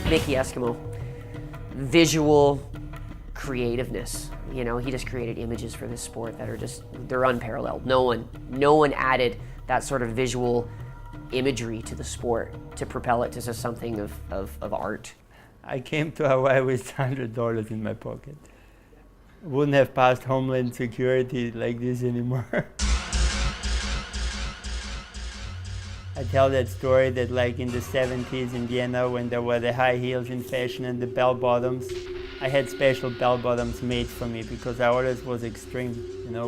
Mickey Eskimo, visual creativeness. You know, he just created images for this sport that are just, they're unparalleled. No one added that sort of visual imagery to the sport to propel it to just something of art. I came to Hawaii with $100 in my pocket. Wouldn't have passed Homeland Security like this anymore. I tell that story that like in the 70s in Vienna when there were the high heels in fashion and the bell bottoms, I had special bell bottoms made for me because I always was extreme, you know,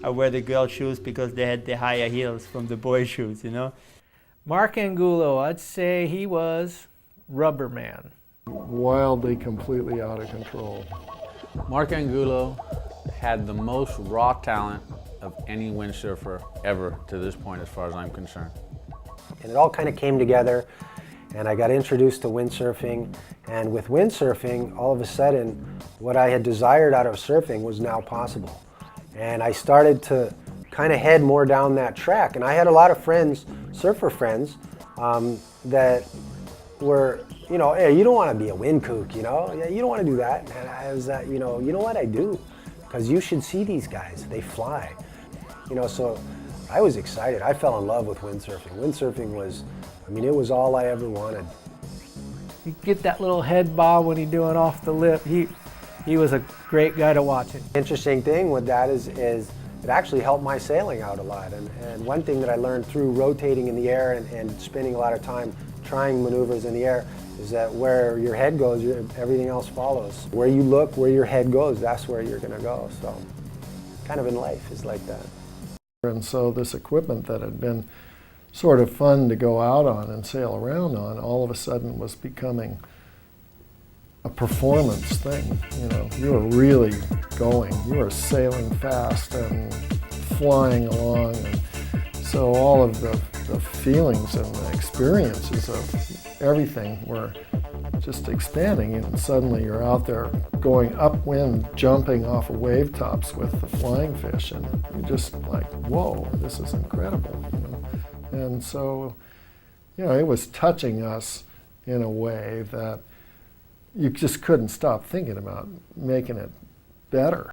I wear the girl shoes because they had the higher heels from the boy shoes, you know. Mark Angulo, I'd say he was rubber man. Wildly, completely out of control. Mark Angulo had the most raw talent of any windsurfer ever to this point as far as I'm concerned. And it all kind of came together and I got introduced to windsurfing, and with windsurfing all of a sudden what I had desired out of surfing was now possible. And I started to kind of head more down that track, and I had a lot of friends, surfer friends, that were, you know, hey, you don't want to be a wind kook, you know, yeah, you don't want to do that. And I was, you know what, I do, because you should see these guys, they fly. You know, so I was excited. I fell in love with windsurfing. Windsurfing was, I mean, it was all I ever wanted. You get that little head bob when he's doing off the lip. He was a great guy to watch it. Interesting thing with that is it actually helped my sailing out a lot. And one thing that I learned through rotating in the air and spending a lot of time trying maneuvers in the air is that where your head goes, everything else follows. Where you look, where your head goes, that's where you're going to go. So kind of in life is like that. And so this equipment that had been sort of fun to go out on and sail around on, all of a sudden was becoming a performance thing. You know, you were really going, you were sailing fast and flying along, and so all of the feelings and the experiences of everything were just expanding, and suddenly you're out there going upwind, jumping off of wave tops with the flying fish, and you're just like, whoa, this is incredible, you know? And so, you know, it was touching us in a way that you just couldn't stop thinking about making it better.